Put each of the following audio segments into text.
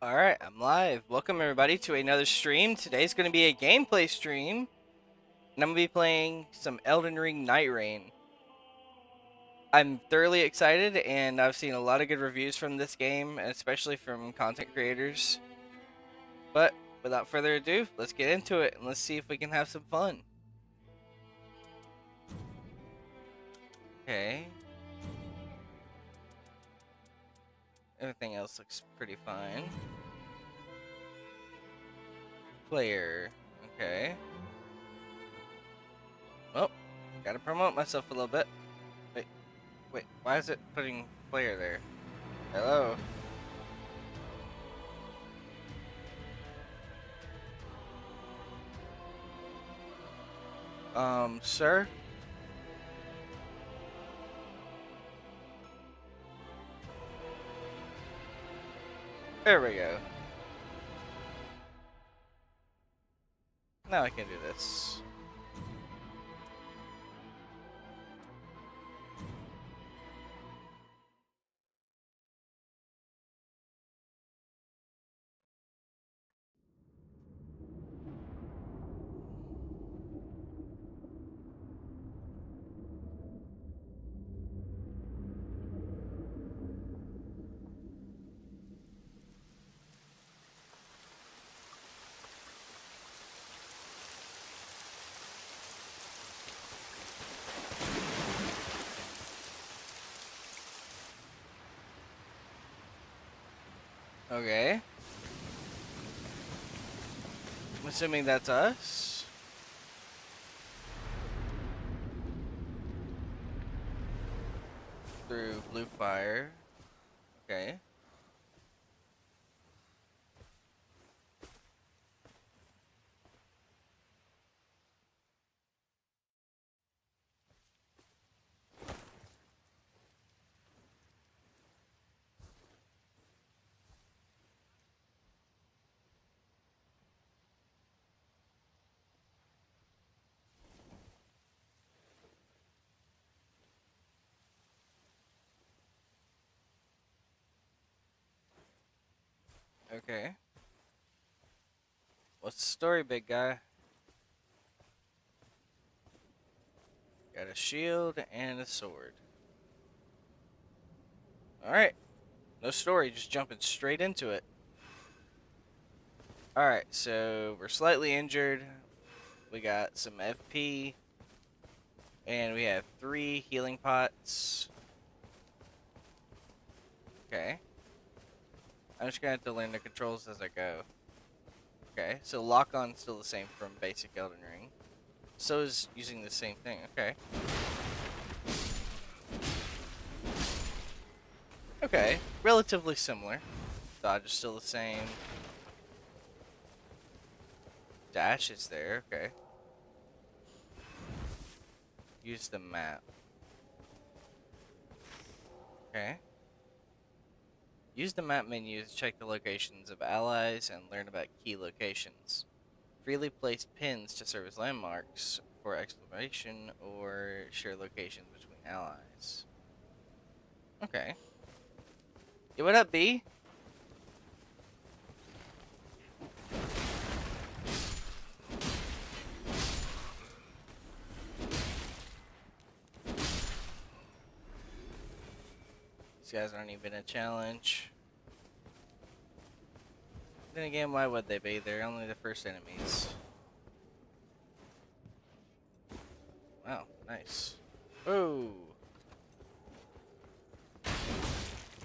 Alright, I'm live. Welcome everybody to another stream. Today's going to be a gameplay stream, and I'm going to be playing some Elden Ring Nightreign. I'm thoroughly excited, and I've seen a lot of good reviews from this game, especially from content creators. But without further ado, let's get into it, and let's see if we can have some fun. Okay. Everything else looks pretty fine. Player. Okay. Well, gotta promote myself a little bit. Wait, why is it putting player there? Hello? Sir? There we go. Now I can do this. Okay. I'm assuming that's us. Through blue fire. Okay. Okay. What's the story, big guy? Got a shield and a sword. Alright. No story, just jumping straight into it. Alright, so we're slightly injured. We got some FP. And we have 3 healing pots. Okay. I'm just gonna have to learn the controls as I go. Okay, so lock-on's still the same from basic Elden Ring. So is using the same thing, okay. Okay, relatively similar. Dodge is still the same. Dash is there, okay. Use the map. Okay. Use the map menu to check the locations of allies and learn about key locations. Freely place pins to serve as landmarks for exploration or share locations between allies. Okay. Yeah, what up, B? These guys aren't even a challenge. Then again, why would they be? They're only the first enemies. Wow, nice. Whoa.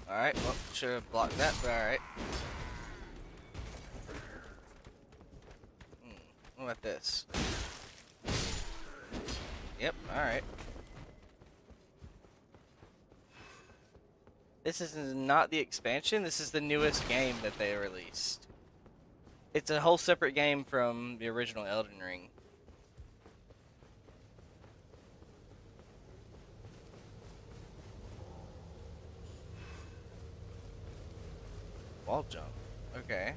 Alright, well, should have blocked that, but alright. What about this? Yep, alright. This is not the expansion, this is the newest game that they released. It's a whole separate game from the original Elden Ring. Wall jump. Okay.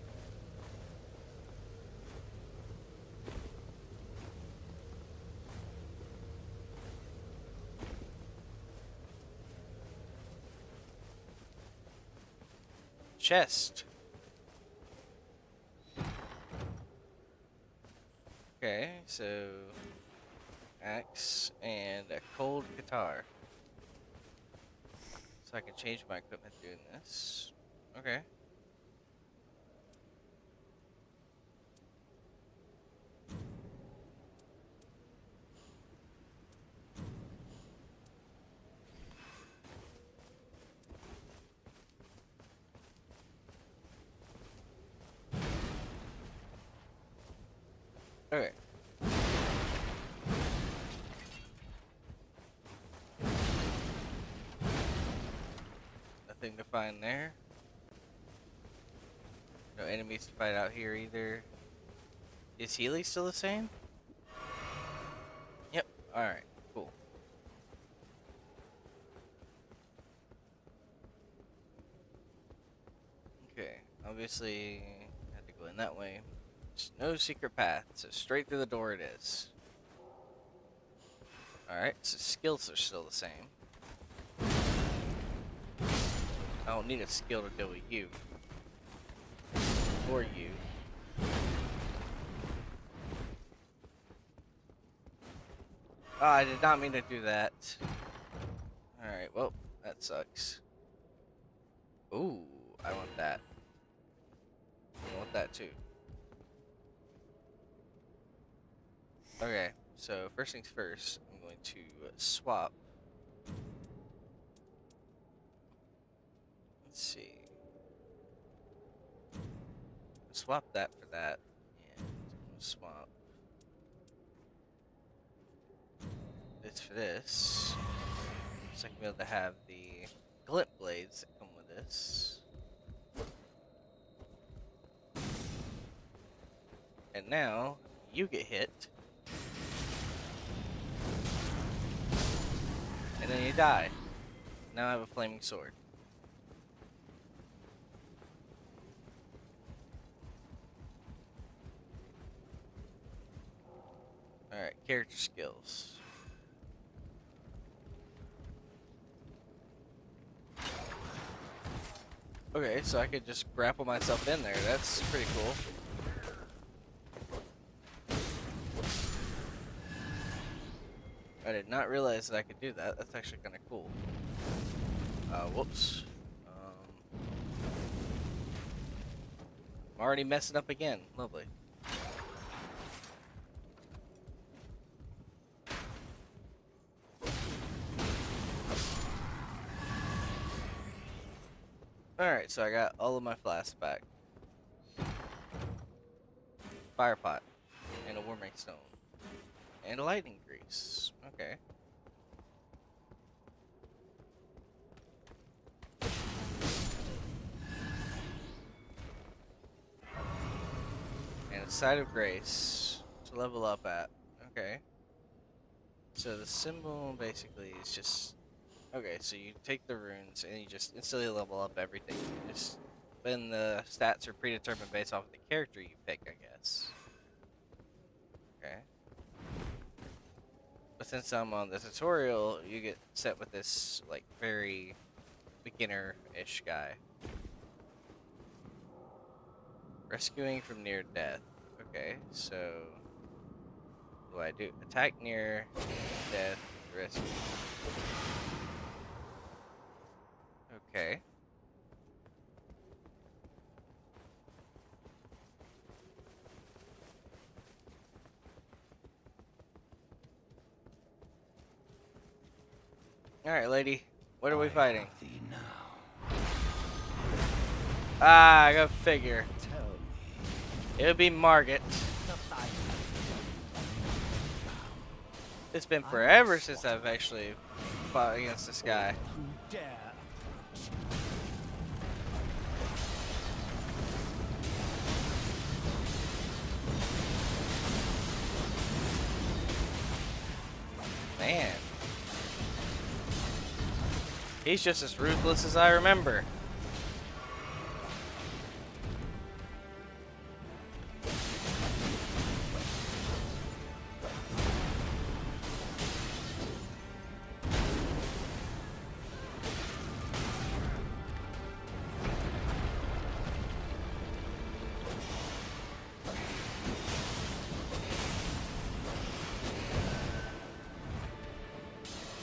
Chest. so axe and a cold guitar. So I can change my equipment doing this. Okay. Okay. Nothing to find there. No enemies to fight out here either. Is Healy still the same? Yep. Alright. Cool. Okay. Obviously, I have to go in that way. There's no secret path, so straight through the door it is. Alright, so skills are still the same. I don't need a skill to deal with you. Or you. Oh, I did not mean to do that. Alright, well, that sucks. Ooh, I want that. I want that too. Okay, so first things first, I'm going to swap. Let's see. Swap that for that, and swap this for this. So I can be able to have the glint blades that come with this. And now you get hit. And then you die. Now I have a flaming sword. Alright, character skills. Okay, so I could just grapple myself in there. That's pretty cool. I did not realize that I could do that. That's actually kind of cool. Whoops. I'm already messing up again. Lovely. Alright, so I got all of my flasks back. Fire pot. And a warming stone. And a lightning grease. Okay. And a side of grace to level up at. Okay. So the symbol basically is just... Okay, so you take the runes and you just instantly level up everything. You just... Then the stats are predetermined based off of the character you pick, I guess. Okay. But since I'm on the tutorial, you get set with this, like, very beginner-ish guy. Rescuing from near death. Okay, so... What do I do? Attack near death, rescue. Okay. Alright, lady. What are we fighting? Ah, I go figure. It would be Margit. It's been forever since I've actually fought against this guy. Man. He's just as ruthless as I remember.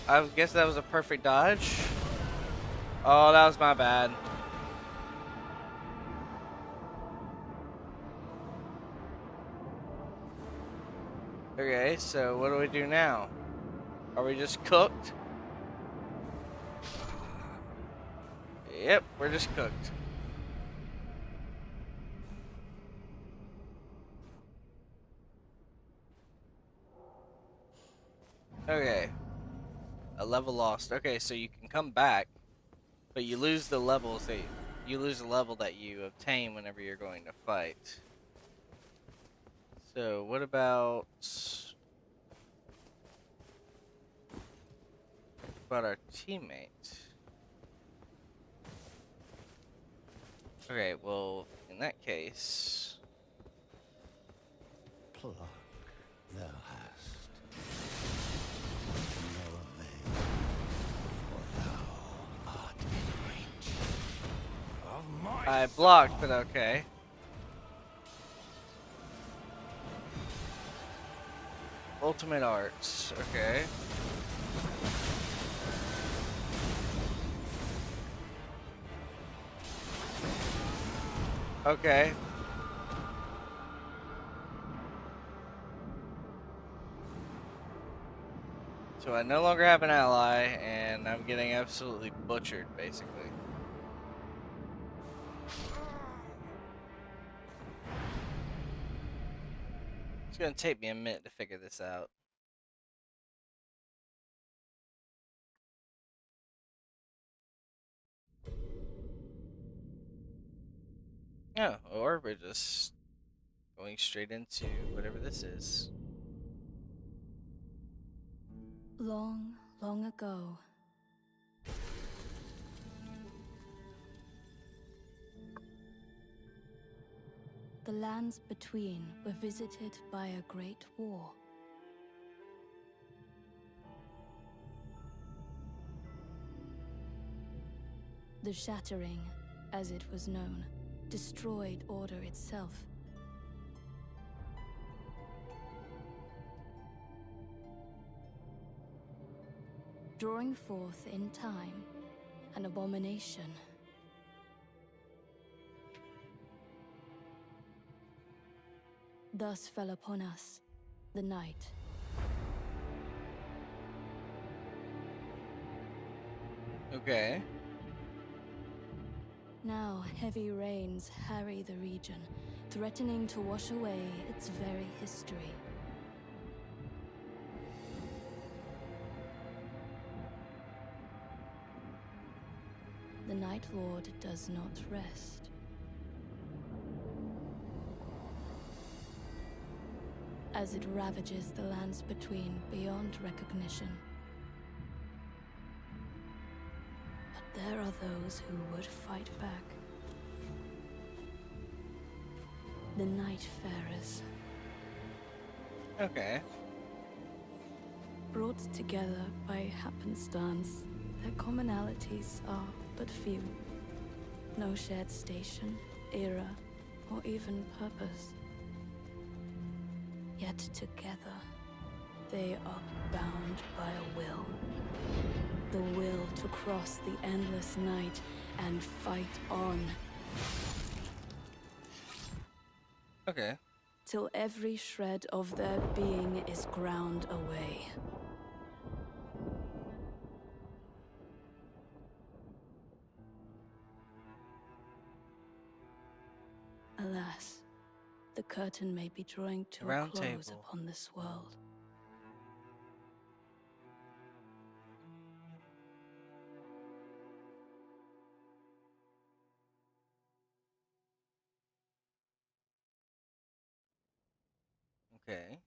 I guess that was a perfect dodge. Oh, that was my bad. Okay, so what do we do now? Are we just cooked? Yep, we're just cooked. Okay. A level lost. Okay, so you can come back, but you lose the levels that you lose the level that you obtain whenever you're going to fight. So what about our teammate? Okay, well, in that case, Pluck thou hast no avail, for thou art in reach of my I blocked, but okay. Ultimate arts. Okay. Okay. So I no longer have an ally, and I'm getting absolutely butchered, basically. It's gonna take me a minute to figure this out. Oh, or we're just going straight into whatever this is. Long, long ago, the lands between were visited by a great war. The Shattering, as it was known, destroyed order itself. Drawing forth in time an abomination. Thus fell upon us the night. Okay. Now heavy rains harry the region, threatening to wash away its very history. The Night Lord does not rest. As it ravages the lands between beyond recognition. But there are those who would fight back. The Nightfarers. Okay. Brought together by happenstance, their commonalities are but few. No shared station, era, or even purpose. Yet together, they are bound by a will. The will to cross the endless night and fight on. Okay. Till every shred of their being is ground away. Alas, the curtain may be drawing to a Round close table. upon this world. Okay.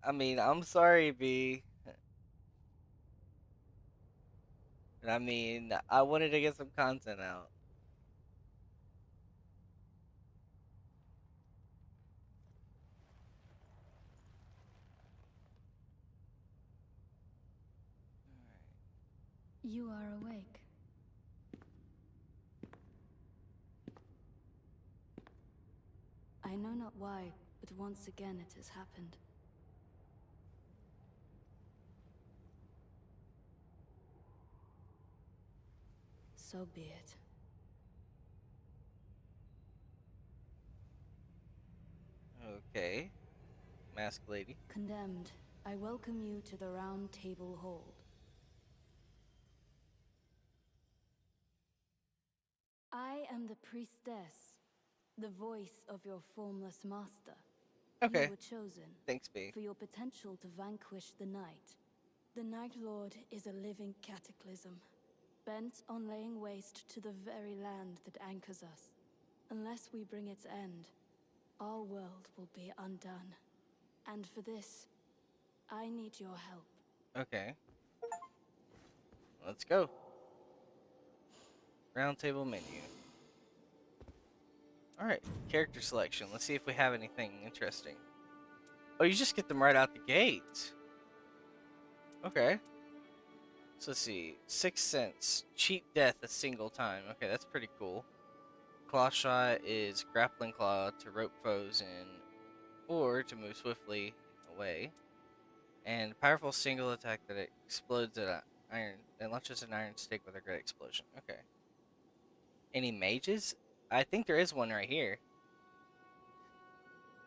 I mean, I'm sorry, B. I mean, I wanted to get some content out. You are awake. I know not why, but once again it has happened. So be it. Okay. Masked lady. Condemned, I welcome you to the Round Table Hold. I am the priestess, the voice of your formless master. You Okay. were chosen Thanks, B. for your potential to vanquish the night. The Night Lord is a living cataclysm, bent on laying waste to the very land that anchors us. Unless we bring its end, our world will be undone. And for this, I need your help. Okay. Let's go. Round table menu. Alright. Character selection. Let's see if we have anything interesting. Oh, you just get them right out the gate. Okay. So let's see. Sixth Sense. Cheat death a single time. Okay, that's pretty cool. Claw shot is grappling claw to rope foes in or to move swiftly away. And powerful single attack that explodes at iron and launches an iron stick with a great explosion. Okay. Any mages? I think there is one right here.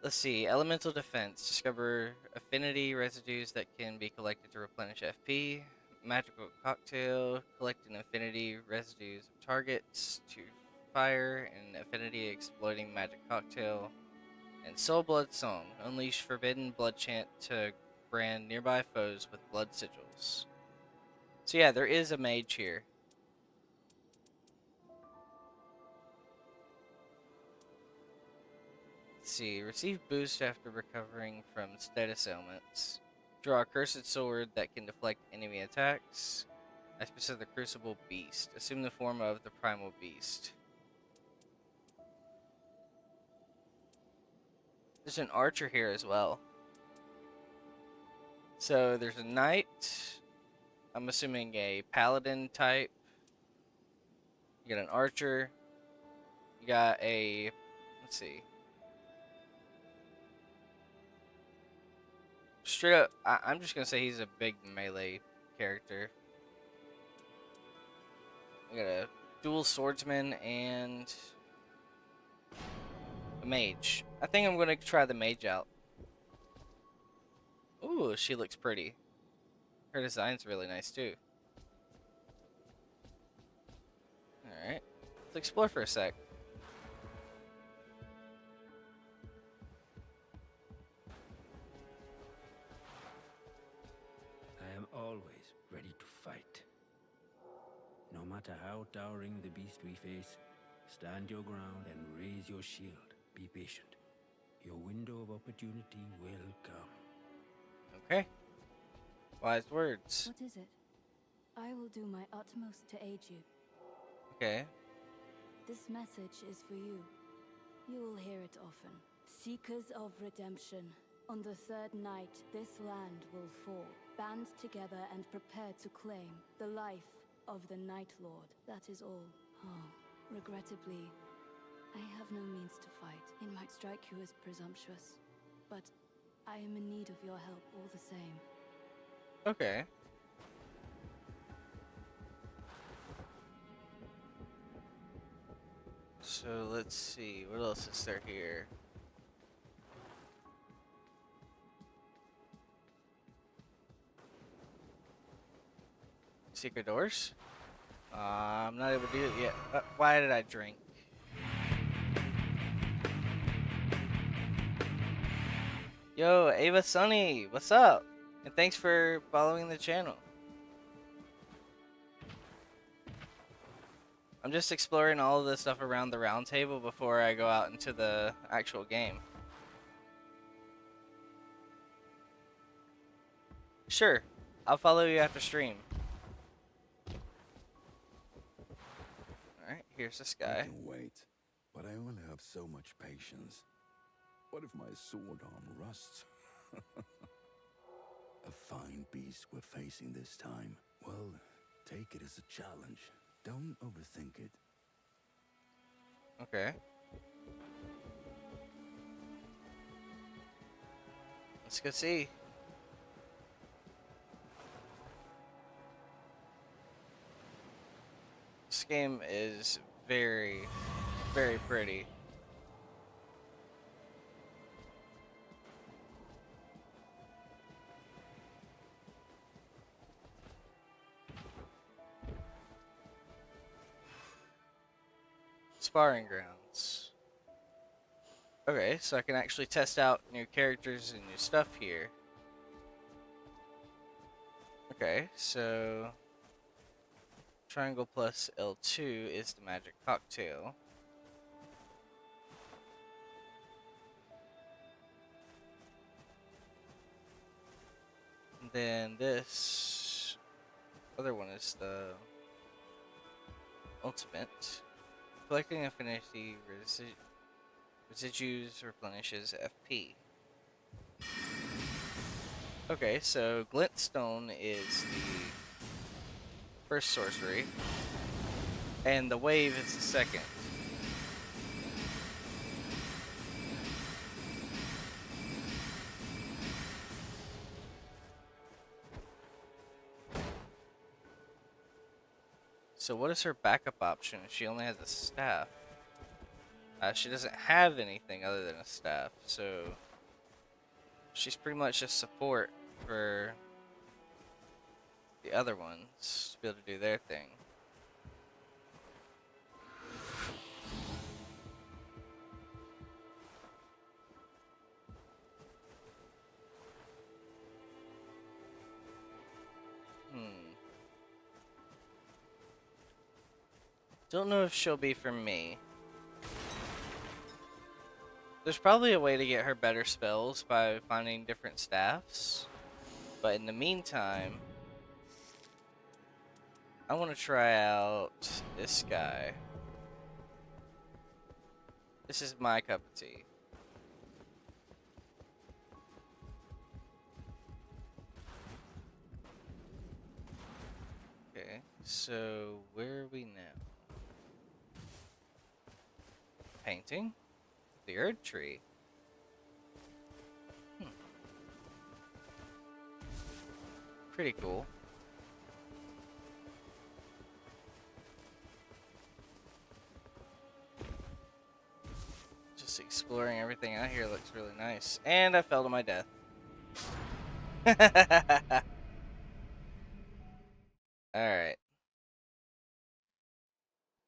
Let's see. Elemental defense. Discover affinity residues that can be collected to replenish FP. Magical cocktail. Collecting affinity residues of targets to fire and affinity exploiting magic cocktail. And Soul Blood Song. Unleash forbidden blood chant to brand nearby foes with blood sigils. So yeah, there is a mage here. Let's see. Receive boost after recovering from status ailments. Draw a cursed sword that can deflect enemy attacks. Aspects of the Crucible Beast. Assume the form of the Primal Beast. There's an archer here as well. So there's a knight. I'm assuming a paladin type. You got an archer. You got a... Let's see. Straight up, I'm just going to say he's a big melee character. We got a dual swordsman and a mage. I think I'm going to try the mage out. Ooh, she looks pretty. Her design's really nice too. Alright, let's explore for a sec. I am always ready to fight. No matter how towering the beast we face, stand your ground and raise your shield. Be patient. Your window of opportunity will come. Okay. Wise words. What is it? I will do my utmost to aid you. Okay. This message is for you. You will hear it often. Seekers of redemption. On the third night, this land will fall. Band together and prepare to claim the life of the Night Lord. That is all. Oh, regrettably, I have no means to fight. It might strike you as presumptuous, but I am in need of your help all the same. Okay. So let's see, what else is there here? Secret doors? I'm not able to do it yet. Why did I drink? Yo, Ava Sunny, what's up? And thanks for following the channel. I'm just exploring all of the stuff around the round table before I go out into the actual game. Sure, I'll follow you after stream. Alright, here's this I guy. can wait, but I only have so much patience. What if my sword arm rusts? A fine beast we're facing this time. Well, Take it as a challenge. Don't overthink it. Okay. Let's go see. This game is very, very pretty. Sparring grounds. Okay, so I can actually test out new characters and new stuff here. Okay, so triangle plus L2 is the magic cocktail. And then this other one is the ultimate. Collecting affinity residues replenishes FP. Okay, so Glintstone is the first sorcery, and the wave is the second. So what is her backup option if she only has a staff? She doesn't have anything other than a staff, so she's pretty much just support for the other ones to be able to do their thing. Don't know if she'll be for me. There's probably a way to get her better spells by finding different staffs. But in the meantime, I want to try out this guy. This is my cup of tea. Okay, so where are we now? Painting? The Erd Tree. Pretty cool. Just exploring everything out here looks really nice. And I fell to my death. Alright.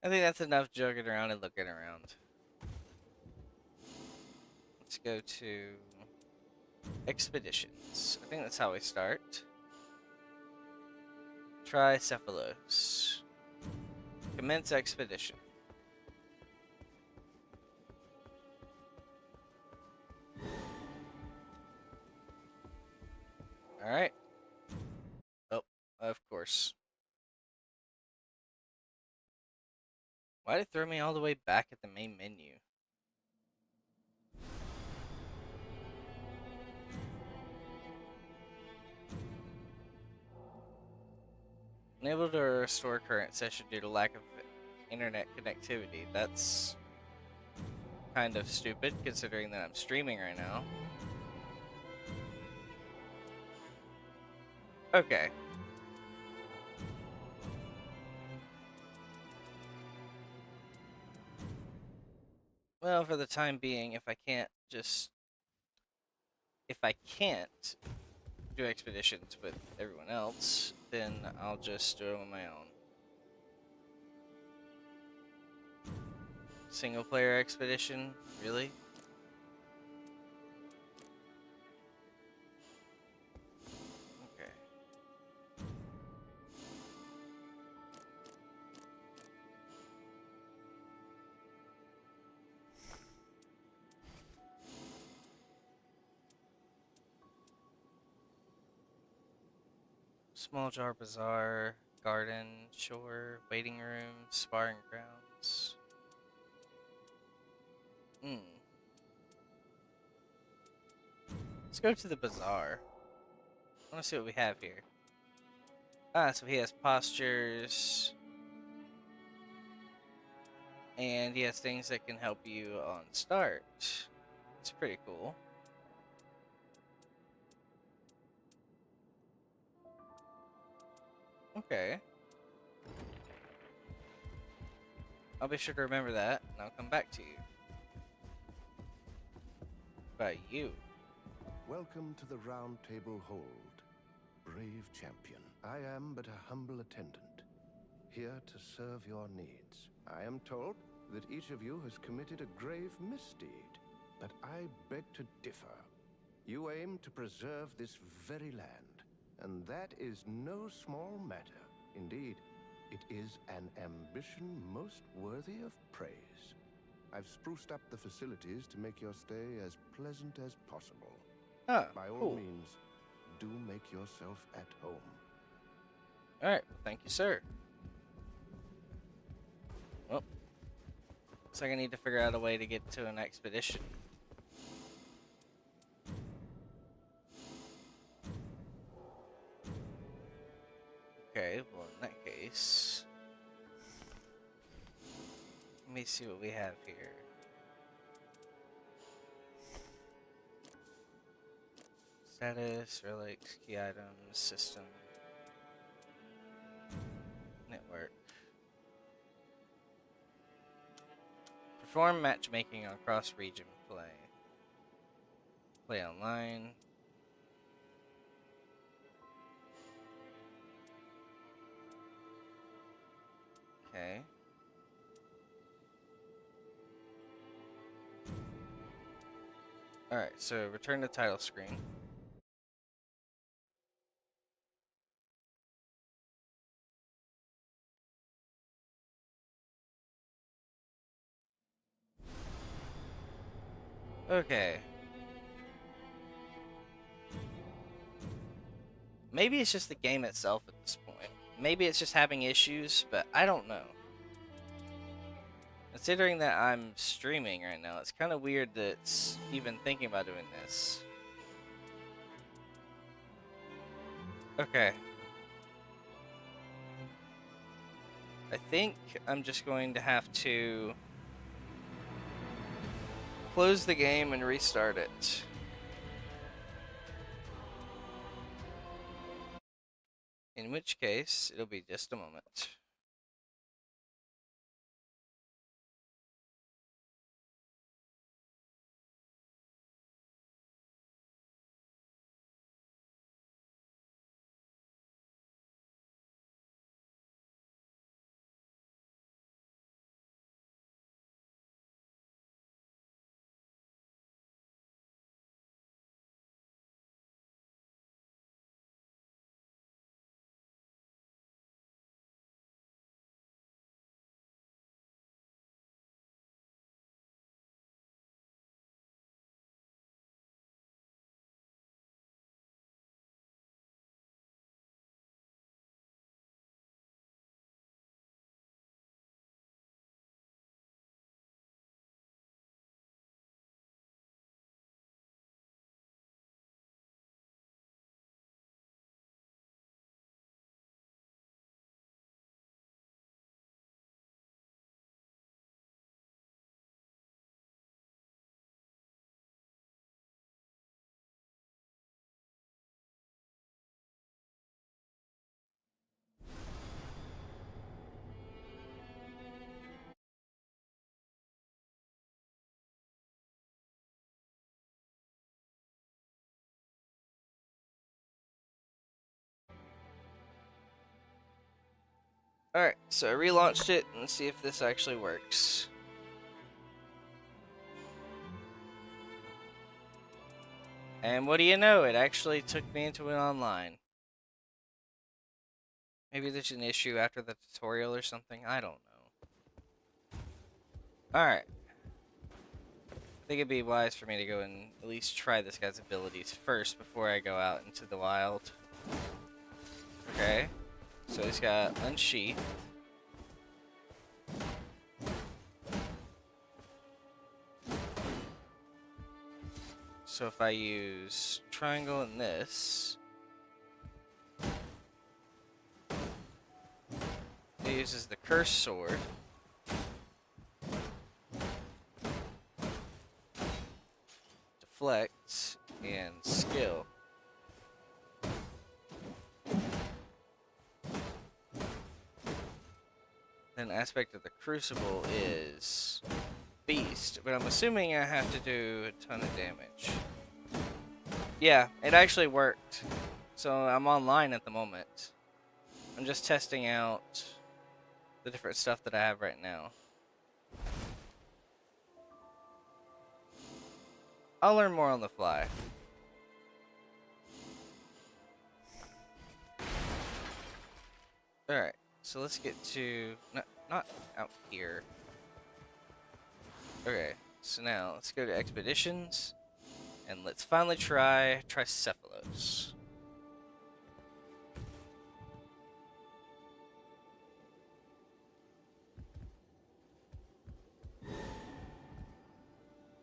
I think that's enough joking around and looking around. Let's go to expeditions. I think that's how we start. Tricephalos. Commence expedition. Alright. Oh, of course. Why did it throw me all the way back at the main menu? Unable to restore current session due to lack of internet connectivity. That's kind of stupid considering that I'm streaming right now. Okay. Well, for the time being, if I can't do expeditions with everyone else, then I'll just do it on my own. Single player expedition? Really? Okay. Small jar bazaar, garden, shore, waiting room, sparring grounds. Let's go to the bazaar. I want to see what we have here. Ah, so he has postures, and he has things that can help you on start. It's pretty cool. Okay. I'll be sure to remember that, and I'll come back to you. What about you? Welcome to the Round Table Hold, brave champion. I am but a humble attendant, here to serve your needs. I am told that each of you has committed a grave misdeed, but I beg to differ. You aim to preserve this very land, and that is no small matter. Indeed, it is an ambition most worthy of praise. I've spruced up the facilities to make your stay as pleasant as possible. Oh, By all cool. means, do make yourself at home. Alright, thank you, sir. Well, looks like I need to figure out a way to get to an expedition. Okay, well, in that case, let me see what we have here. Status, relics, key items, system, network. Perform matchmaking on cross-region play. Play online. Okay. Alright, so return to title screen. Okay. Maybe it's just the game itself at this point. Maybe it's just having issues, but I don't know. Considering that I'm streaming right now, it's kind of weird that it's even thinking about doing this. Okay. I think I'm just going to have to close the game and restart it. In which case, it'll be just a moment. Alright, so I relaunched it and see if this actually works. And what do you know? It actually took me into an online. Maybe there's an issue after the tutorial or something. I don't know. Alright. I think it'd be wise for me to go and at least try this guy's abilities first before I go out into the wild. Okay. So he's got Unsheath. So if I use triangle and this, uses the curse sword. Deflect and skill. Then aspect of the crucible is beast, but I'm assuming I have to do a ton of damage. Yeah, it actually worked. So I'm online at the moment. I'm just testing out the different stuff that I have right now. I'll learn more on the fly. Alright, so let's get to... not out here. Okay, so now let's go to expeditions. And let's finally try Tricephalos.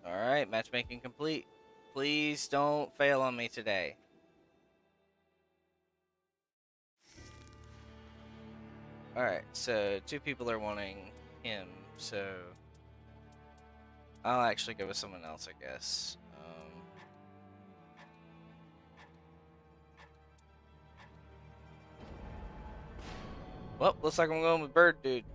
Alright, matchmaking complete. Please don't fail on me today. Alright, so 2 people are wanting him, so I'll actually go with someone else, I guess. Well, looks like I'm going with Bird Dude.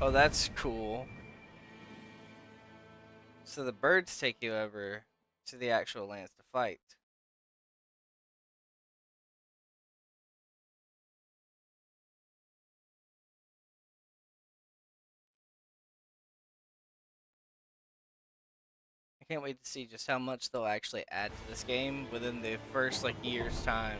Oh, that's cool. So the birds take you over to the actual lands to fight. I can't wait to see just how much they'll actually add to this game within the first, like, year's time.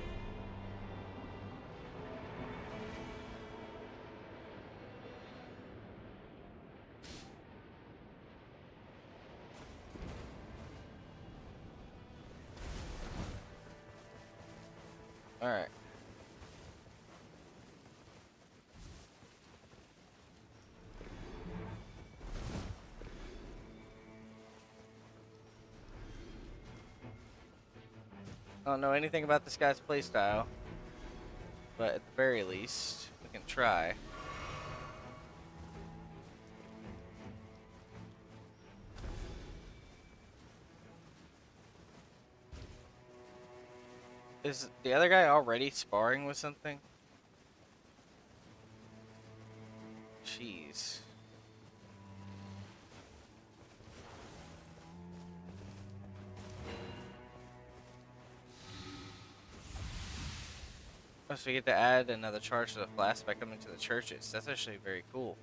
Alright. I don't know anything about this guy's playstyle, but at the very least, we can try. Is the other guy already sparring with something? Jeez. Plus we get to add another charge to the flask by coming to the churches. That's actually very cool.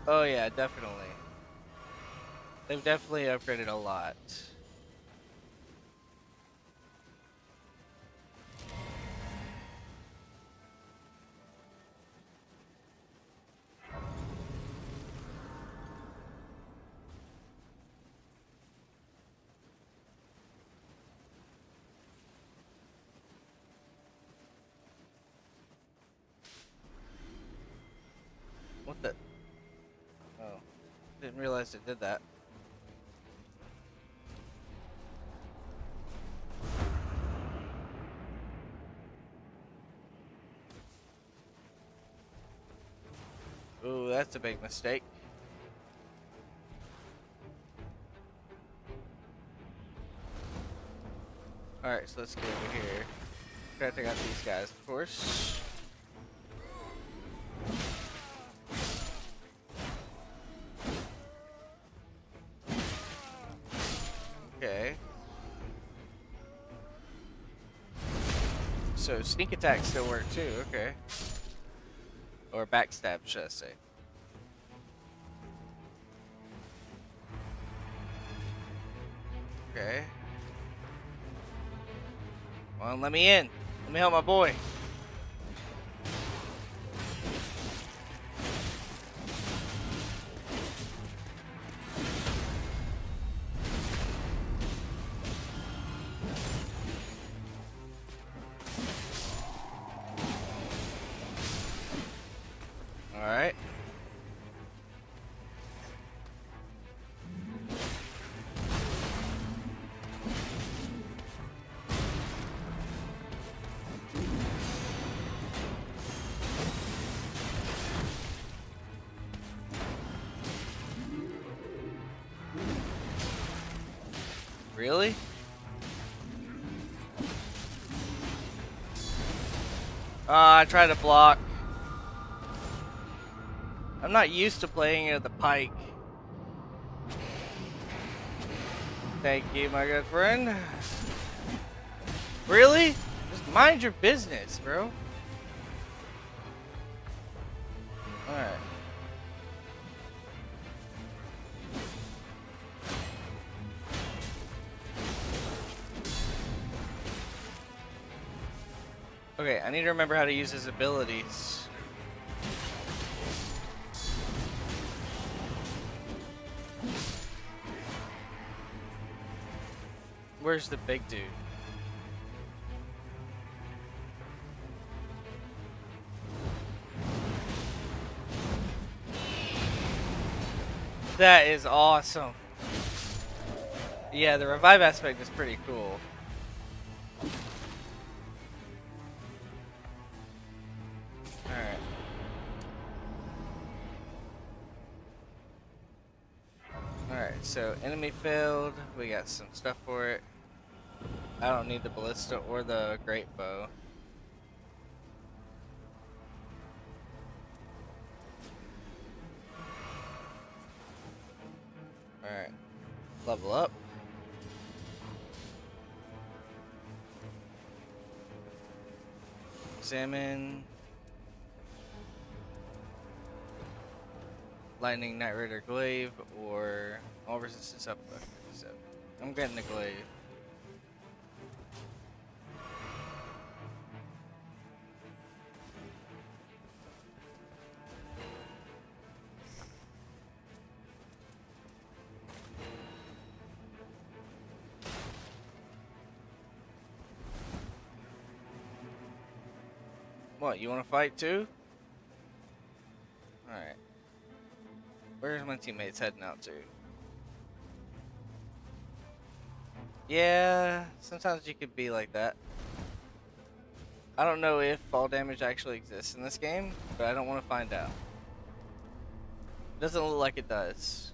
Oh yeah, definitely. They've definitely upgraded a lot. What the? Oh, didn't realize it did that. Ooh, that's a big mistake. Alright, so let's get over here. Gotta take out these guys, of course. Okay. So sneak attacks still work too, okay. Or backstab, should I say. Okay. Well, let me in. Let me help my boy. Really? I tried to block. I'm not used to playing at the pike. Thank you, my good friend. Really? Just mind your business, bro. Alright. Okay, I need to remember how to use his abilities. Where's the big dude? That is awesome. Yeah, the revive aspect is pretty cool. Alright. Alright, so enemy failed. We got some stuff for it. I don't need the ballista or the great bow. Alright. Level up. Examine. Lightning, Nightreign, glaive, or all resistance up. Okay, so I'm getting the glaive. What, you want to fight too? Alright. Where's my teammates heading out to? Yeah, sometimes you could be like that. I don't know if fall damage actually exists in this game, but I don't want to find out. Doesn't look like it does.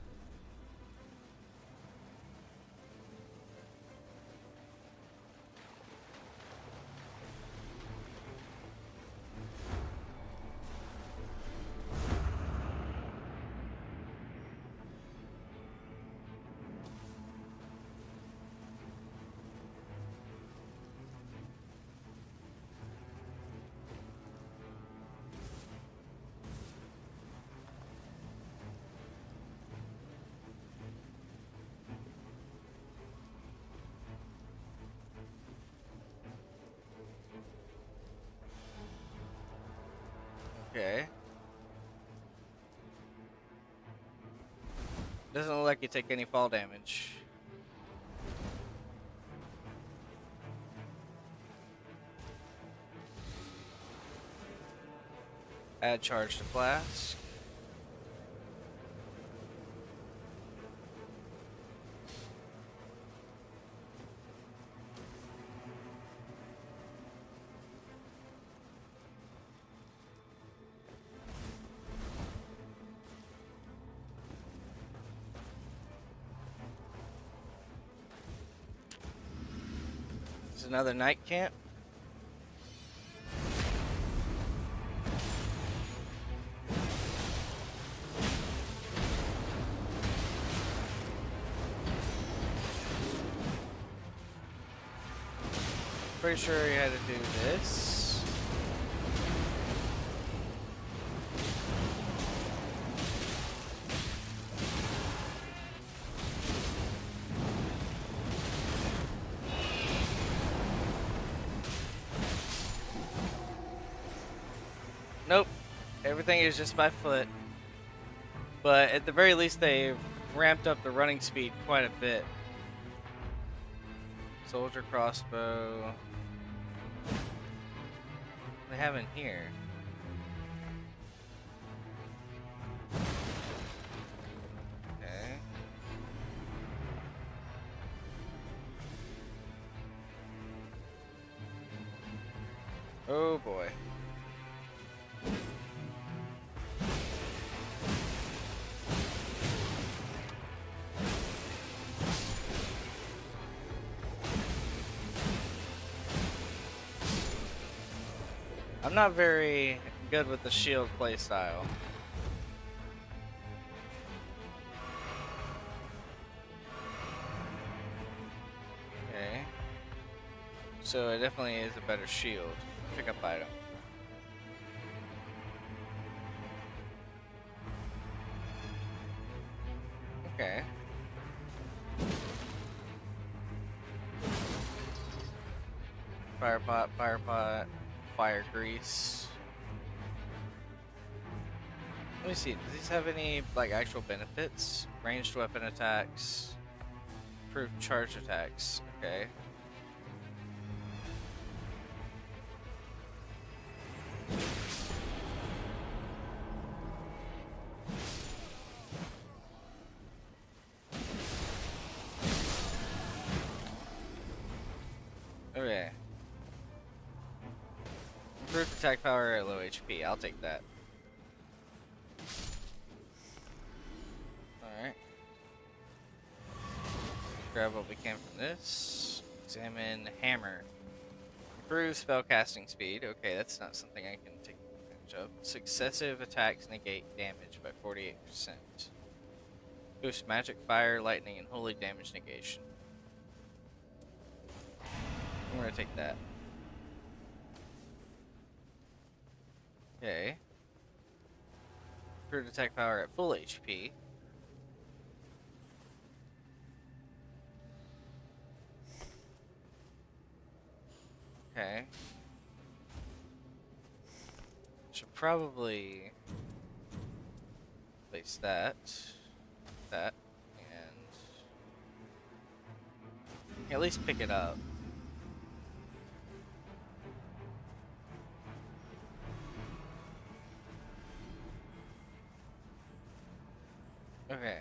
Okay. Doesn't look like you take any fall damage. Add charge to flask. This is another night camp. Pretty sure you had to do this. Nope. Everything is just by foot. But at the very least, they ramped up the running speed quite a bit. Soldier crossbow. What do they have in here? Okay. Oh boy. I'm not very good with the shield playstyle. Okay. So it definitely is a better shield. Pick up item. Okay. Fire pot, fire grease. Let me see, does these have any, like, actual benefits? Ranged weapon attacks. Improved charge attacks. Okay. Okay. Improved attack power at low HP. I'll take that. Alright. Grab what we can from this. Examine hammer. Improve spell casting speed. Okay, that's not something I can take advantage of. Successive attacks negate damage by 48%. Boost magic, fire, lightning, and holy damage negation. I'm gonna take that. Okay. Improved attack power at full HP. Okay. Should probably place that, and at least pick it up. Okay.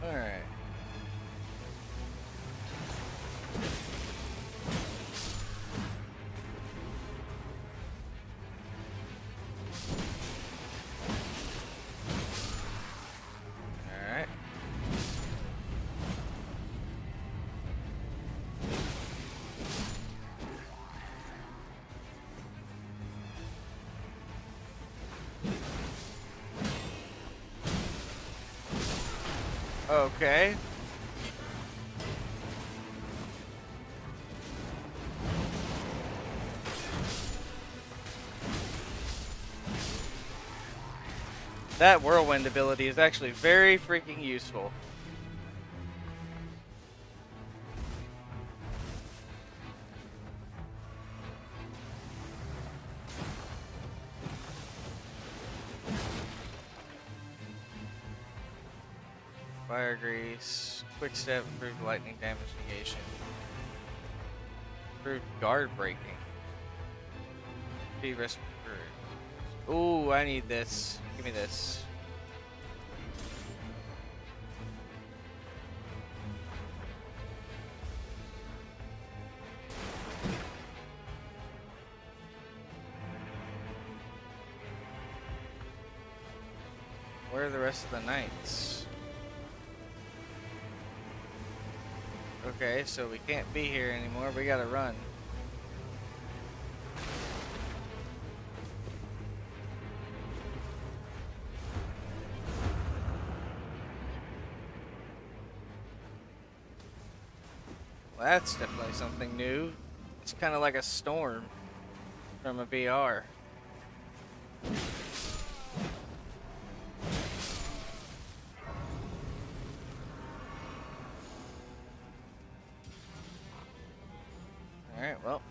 Alright. Alright. Okay. That whirlwind ability is actually very freaking useful. Fire grease, quick step, improved lightning damage negation, improved guard breaking. Be respiratory. Ooh, I need this. Give me this. Where are the rest of the knights? Okay, so we can't be here anymore. We gotta run. Well, that's definitely something new. It's kind of like a storm from a VR. Alright, well.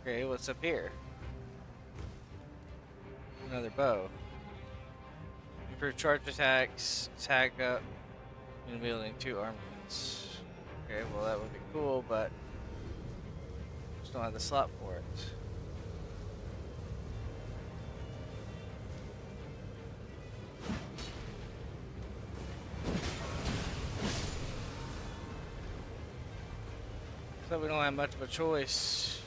Okay, what's up here? Another bow. Improve charge attacks, attack up, and wielding 2 armaments. Okay, well that would be cool, but Just don't have the slot for it. So we don't have much of a choice.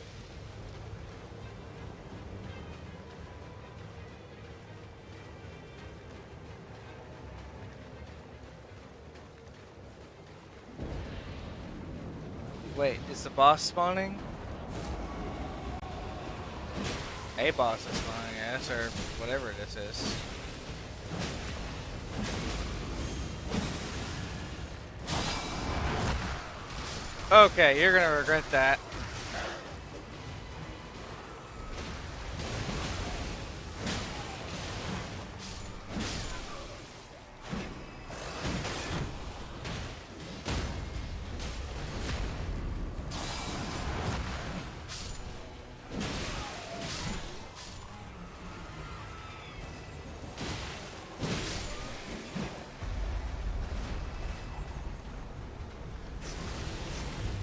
Wait, is the boss spawning? A boss is spawning, I guess, or whatever this is. Okay, you're gonna regret that.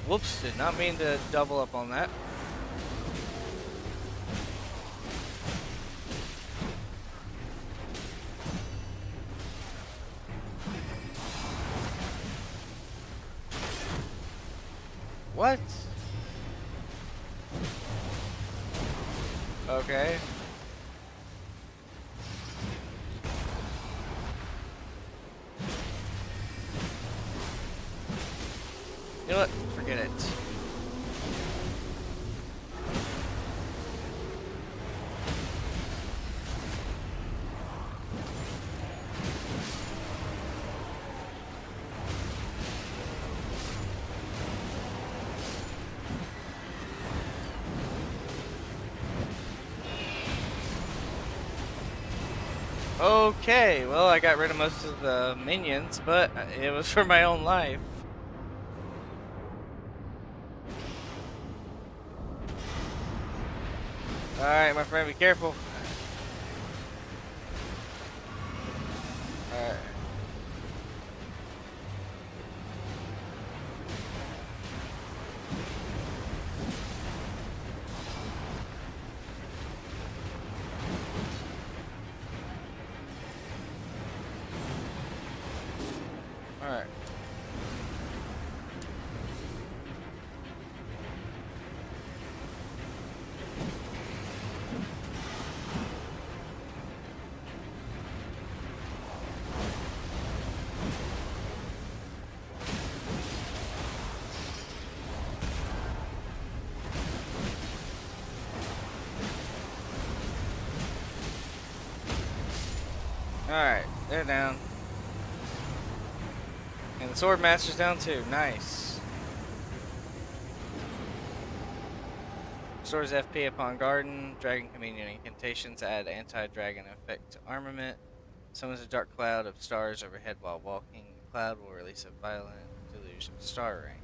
Whoops, did not mean to double up on that. What? Okay. You know what? Forget it. Okay, well, I got rid of most of the minions, but it was for my own life. Alright, my friend, be careful. Alright. Alright. Alright, they're down. And the Sword Master's down too. Nice. Restores FP upon Garden. Dragon Communion incantations add anti-dragon effect to armament. Summons a dark cloud of stars overhead while walking. The cloud will release a violent deluge of star rain.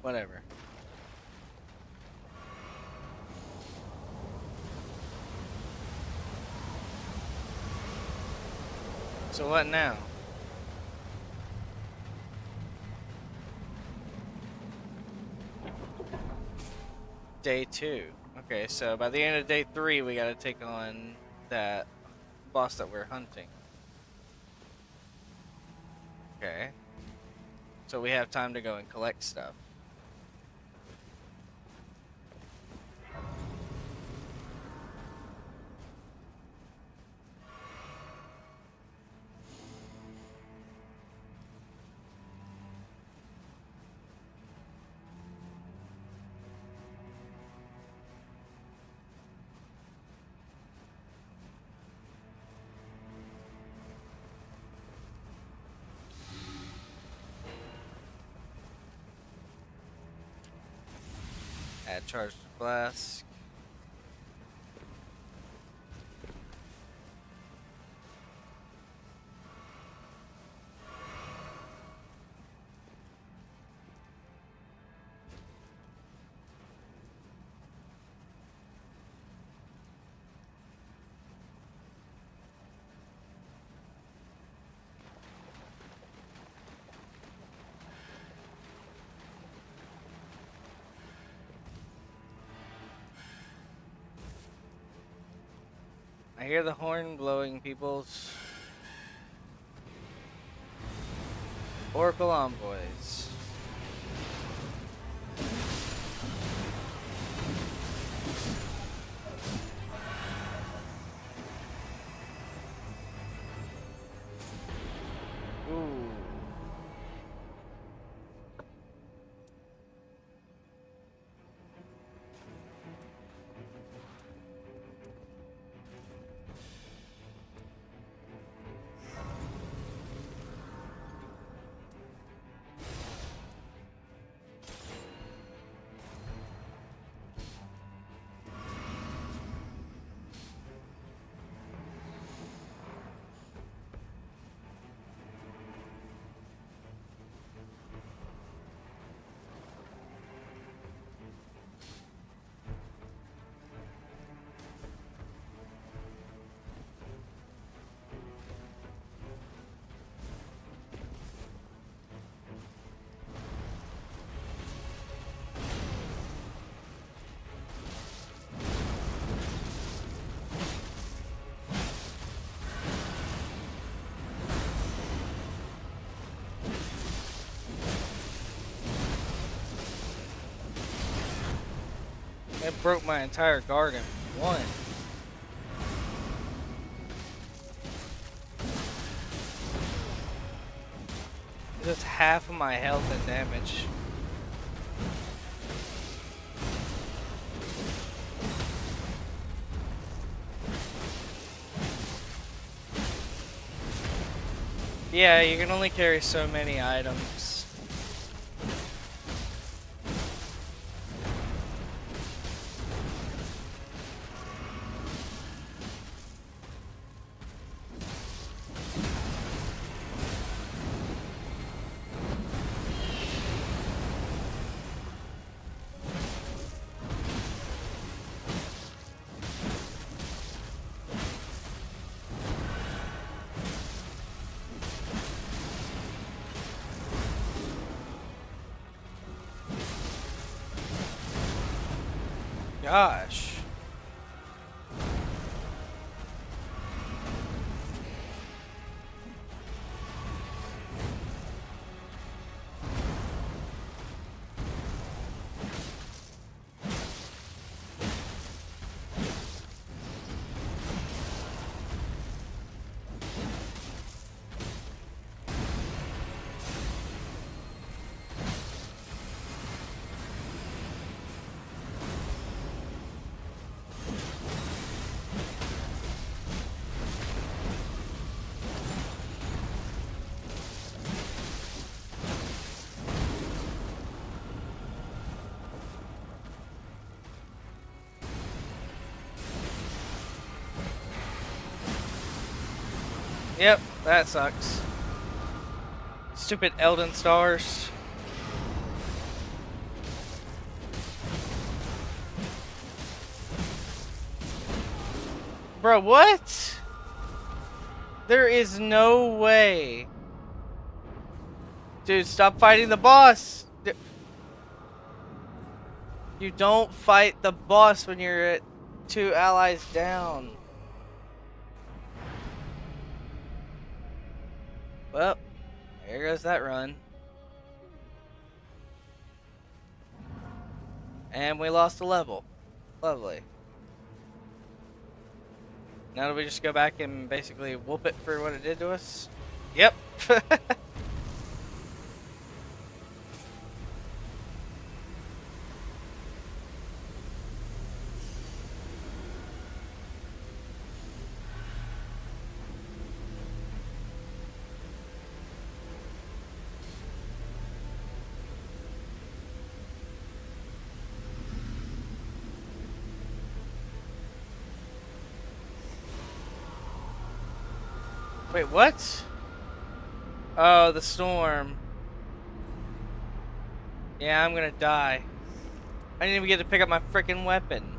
Whatever. So what now? Day 2. Okay, so by the end of day 3, we gotta take on that boss that we're hunting. Okay. So we have time to go and collect stuff. Add charged flask. I hear the horn blowing, peoples. Oracle envoys. Ooh. It broke my entire guard in one. Just half of my health and damage. Yeah, you can only carry so many items. Gosh. Yep, that sucks. Stupid Elden stars. Bro, what? There is no way. Dude, stop fighting the boss. You don't fight the boss when you're at 2 allies down. Well, there goes that run. And we lost a level. Lovely. Now do we just go back and basically whoop it for what it did to us? Yep. Wait, what? Oh, the storm. Yeah, I'm gonna die. I didn't even get to pick up my freaking weapon.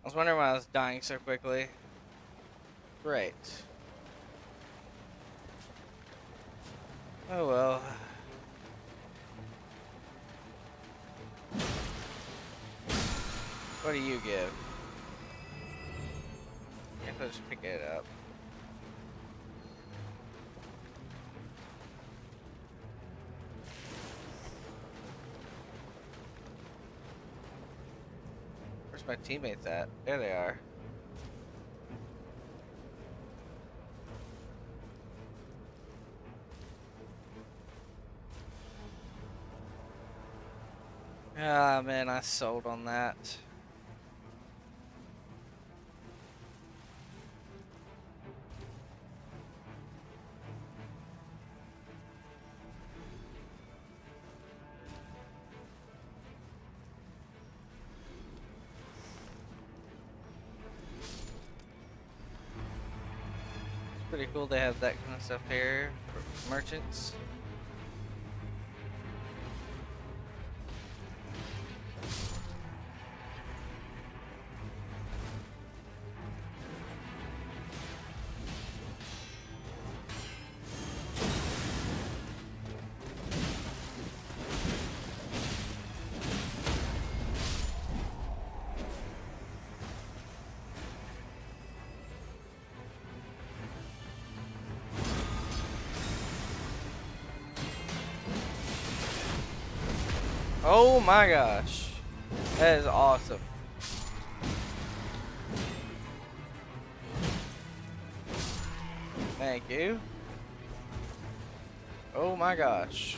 I was wondering why I was dying so quickly. Great. Oh well. What do you give? Yeah, let's pick it up. Where's my teammates at? There they are. Ah, man, I sold on that. It's pretty cool they have that kind of stuff here for merchants. Oh my gosh. That is awesome. Thank you. Oh my gosh.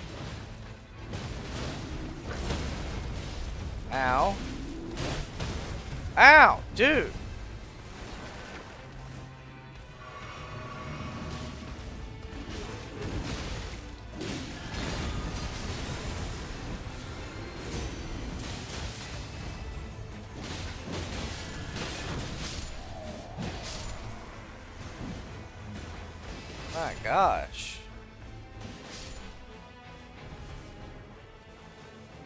Ow. Ow, dude. My gosh.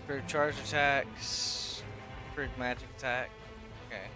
Improved charge attacks. Improved magic attack. Okay.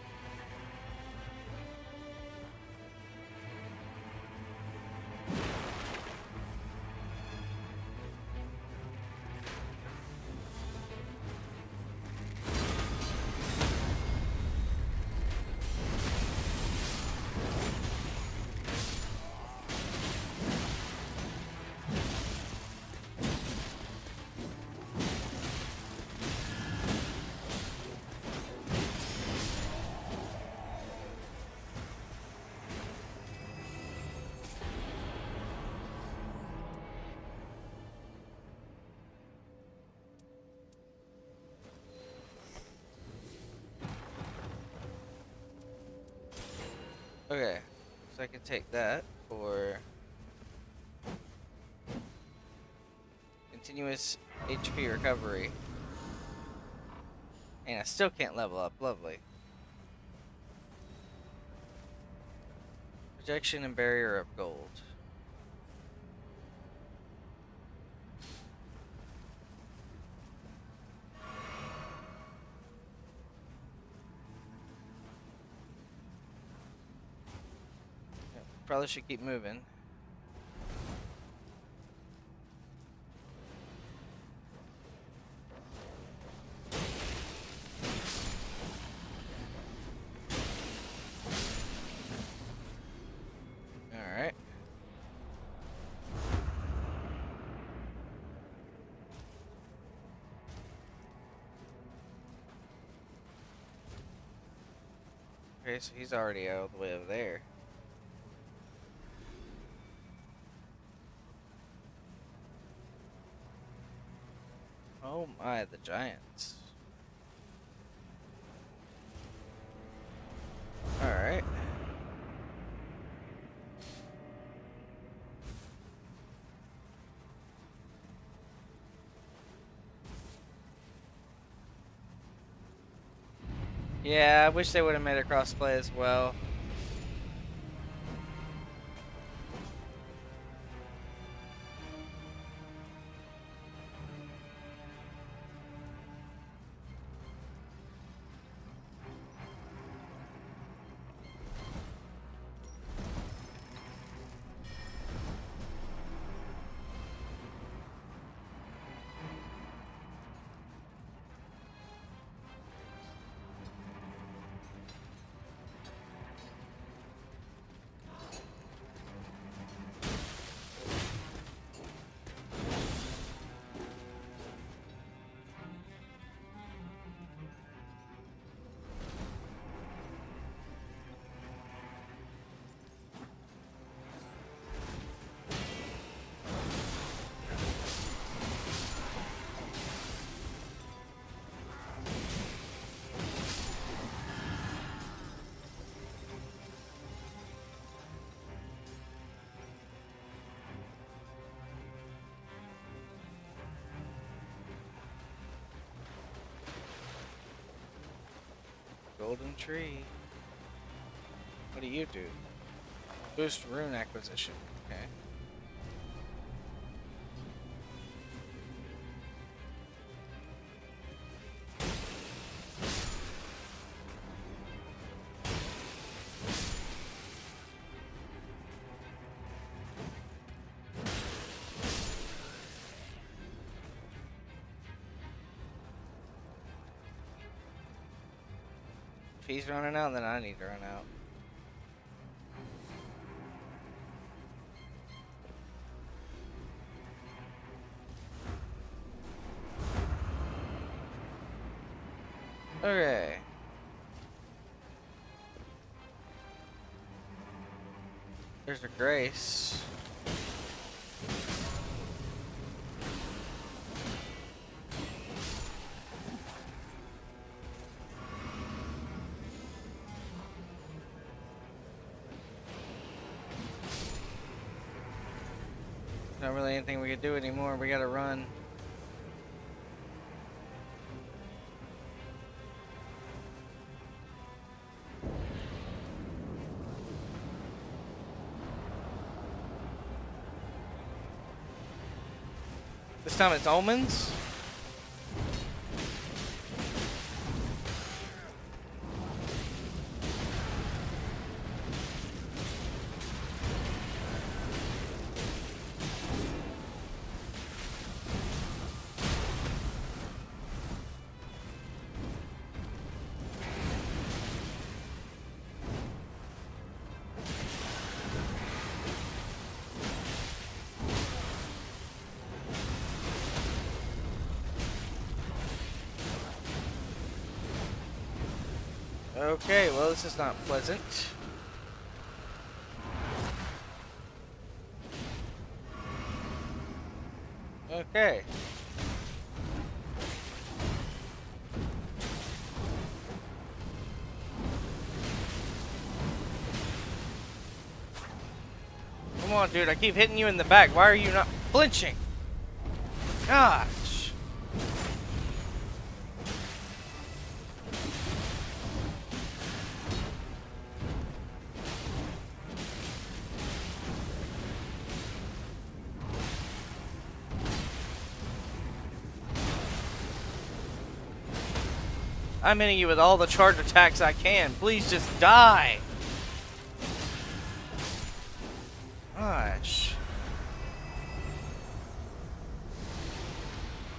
Okay, so I can take that for continuous HP recovery. And I still can't level up. Lovely. Projection and barrier of gold. Probably should keep moving. Alright. Okay, so he's already all the way over there. Oh my, the giants. Alright. Yeah, I wish they would have made a crossplay as well. golden tree. What do you do? Boost rune acquisition. Okay. If he's running out, then I need to run out. Okay. There's a Grace. Not really anything we could do anymore. We gotta run. This time it's omens. Okay, well, this is not pleasant. Okay. Come on, dude, I keep hitting you in the back. Why are you not flinching? Gosh. I'm hitting you with all the charge attacks I can. Please just die. Gosh.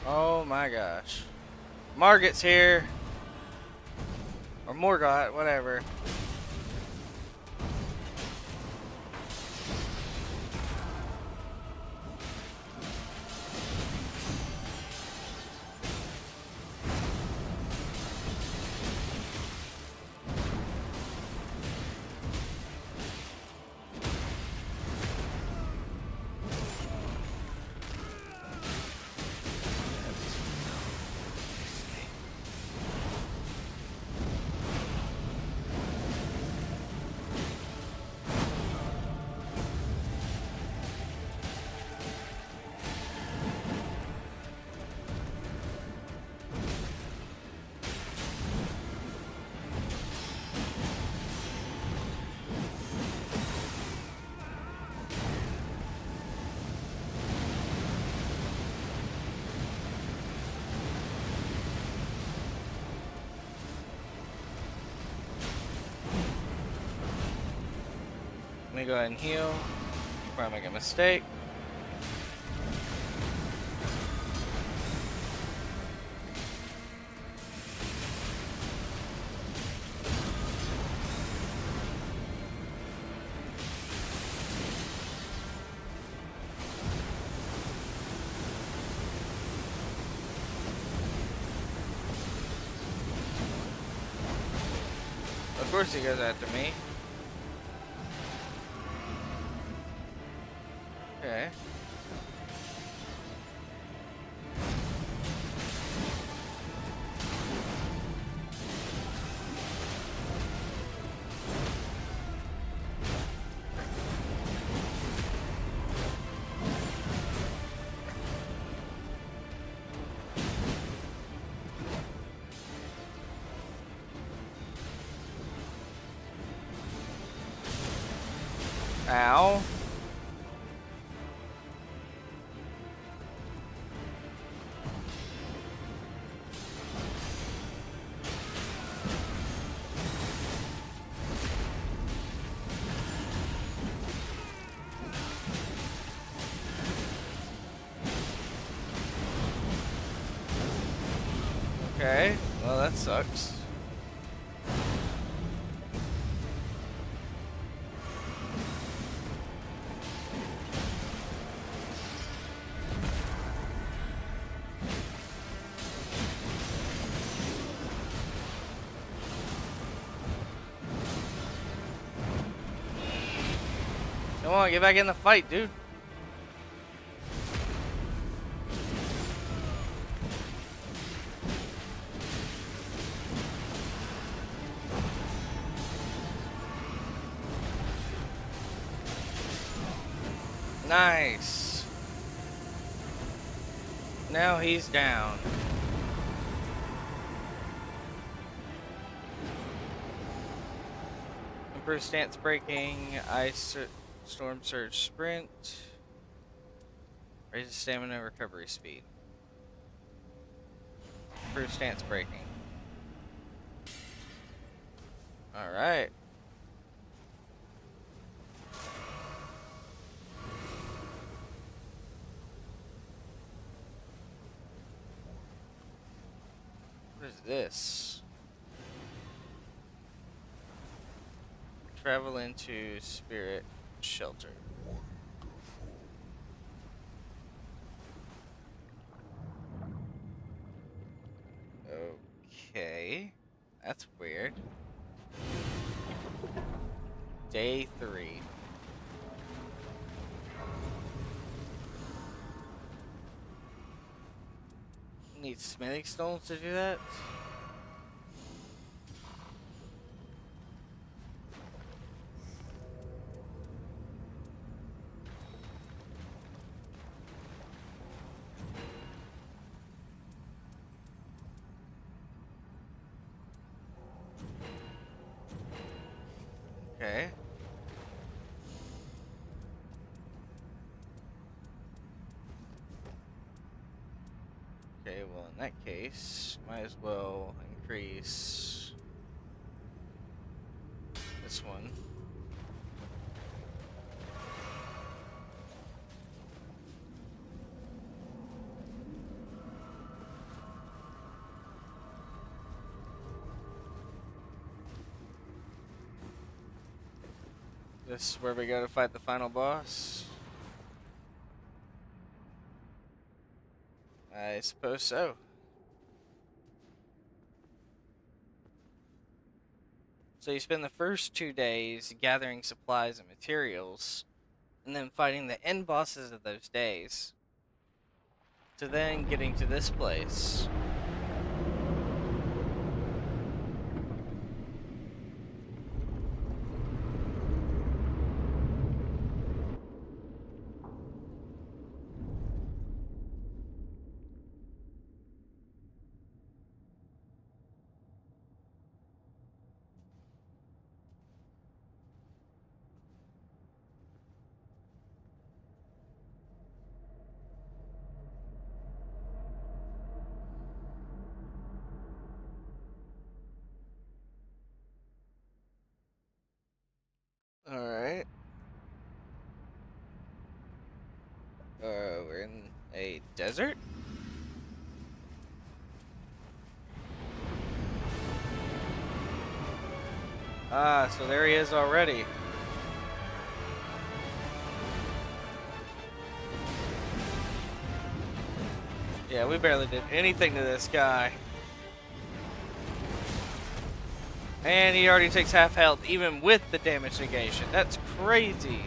Oh my gosh. Margot's here. Or Morgott, whatever. Let me go ahead and heal before I make a mistake. Of course he goes after me. Okay. Ow. Okay, well that sucks. Come on, get back in the fight, dude. Nice. Now he's down. Improved stance breaking, storm surge sprint, raises stamina recovery speed. Improved stance breaking. Alright. What is this? Travel into spirit shelter. Okay. That's weird. Day 3. Need smithing stones to do that? Okay. Okay, well in that case, might as well increase this one. This is where we go to fight the final boss. I suppose so. So you spend the first 2 days gathering supplies and materials, and then fighting the end bosses of those days, to then getting to this place. Alright. We're in a desert? Ah, so there he is already. Yeah, we barely did anything to this guy. And he already takes half health, even with the damage negation. That's crazy.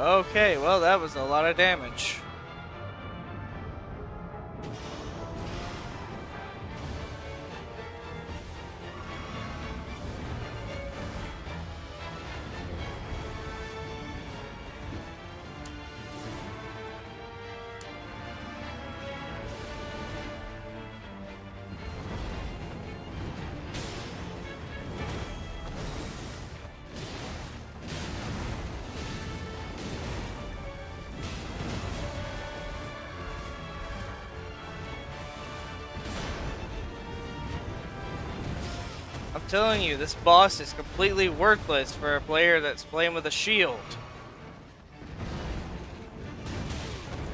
Okay, well, that was a lot of damage. I'm telling you, this boss is completely worthless for a player that's playing with a shield.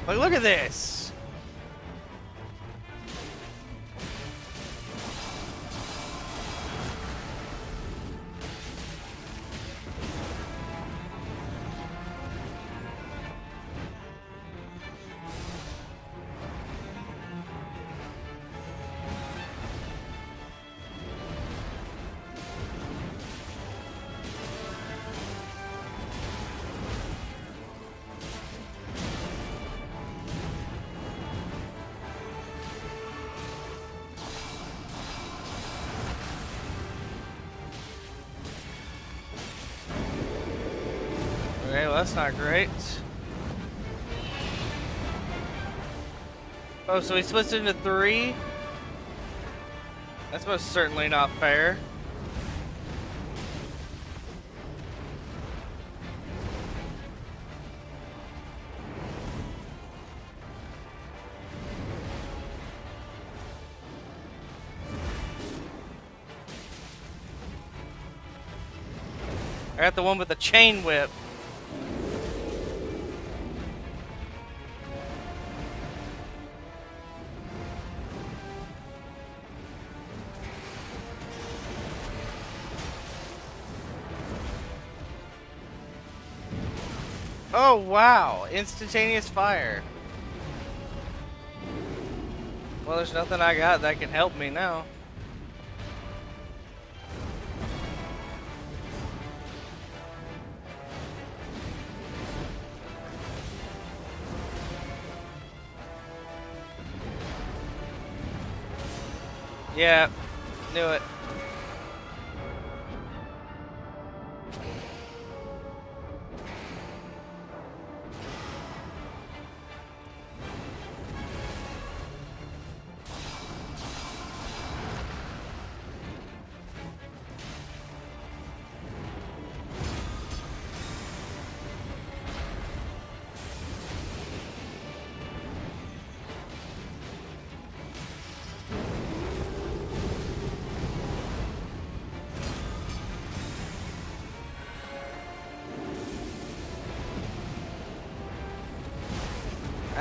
Like, look at this! Okay, well, that's not great. Oh, so he splits into 3? That's most certainly not fair. I got the one with the chain whip. Oh, wow. Instantaneous fire. Well, there's nothing I got that can help me now. Yeah, knew it.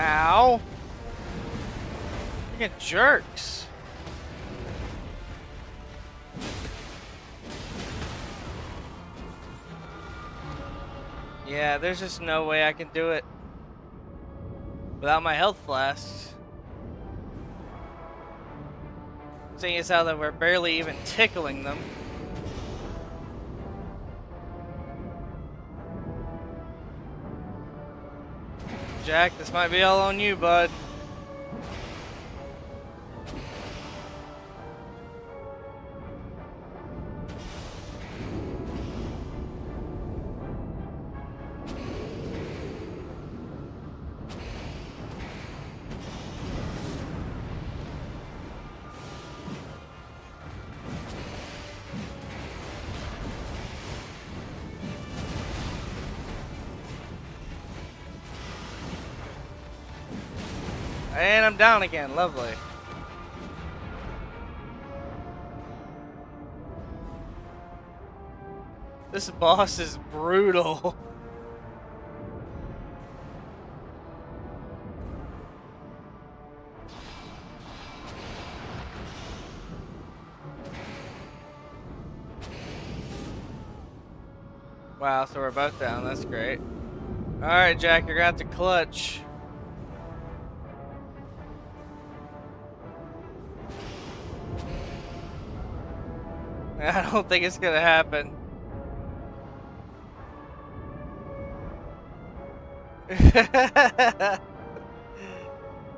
Ow. Freaking jerks. Yeah, there's just no way I can do it without my health flasks. Seeing as how that we're barely even tickling them. Jack, this might be all on you, bud. And I'm down again. Lovely. This boss is brutal. Wow, so we're both down. That's great. Alright, Jack, you're gonna have to clutch. I don't think it's gonna happen.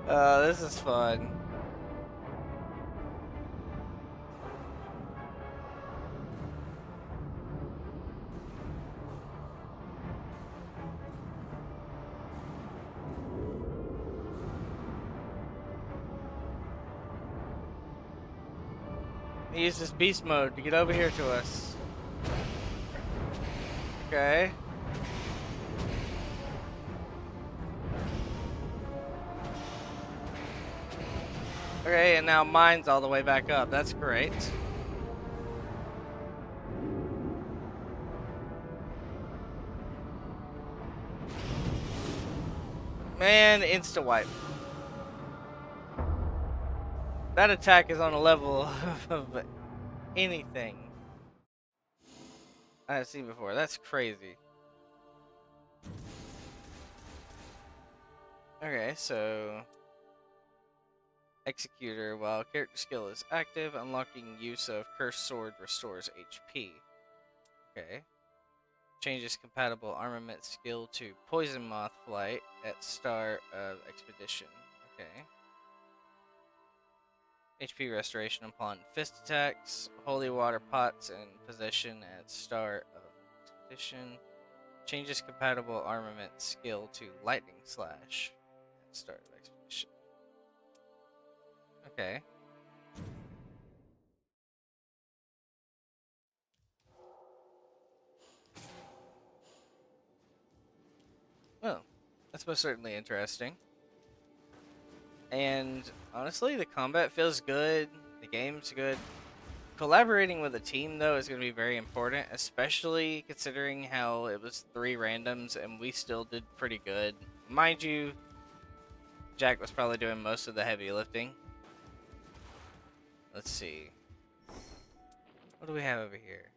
Oh, this is fun. He uses beast mode to get over here to us. Okay. Okay, and now mine's all the way back up. That's great. Man, insta wipe. That attack is on a level of anything I've seen before. That's crazy. Okay, so Executor, while character skill is active, unlocking use of Cursed Sword restores HP. Okay. Changes compatible armament skill to Poison Moth Flight at start of expedition. Okay. HP restoration upon fist attacks, holy water pots in possession at start of expedition. Changes compatible armament skill to lightning slash at start of expedition. Okay. Well, that's most certainly interesting. And honestly, the combat feels good. The game's good. Collaborating with a team, though, is going to be very important, especially considering how it was 3 randoms and we still did pretty good. Mind you, Jack was probably doing most of the heavy lifting. Let's see. What do we have over here?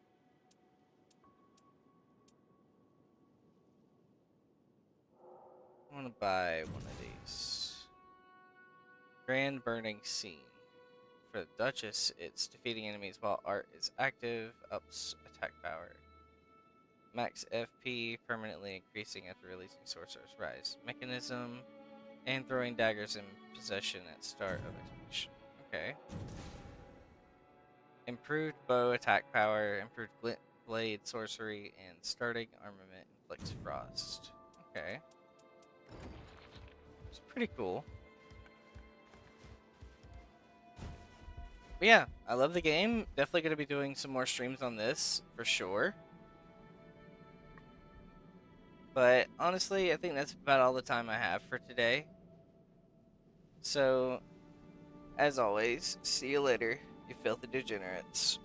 I want to buy one of these. Grand Burning Scene. For the Duchess, it's defeating enemies while art is active, ups attack power. Max FP, permanently increasing after releasing Sorcerer's Rise. Mechanism, and throwing daggers in possession at start of expedition. Okay. Improved bow attack power, improved glint blade sorcery, and starting armament inflicts frost. Okay. It's pretty cool. But yeah, I love the game. Definitely going to be doing some more streams on this, for sure. But honestly, I think that's about all the time I have for today. So, as always, see you later, you filthy degenerates.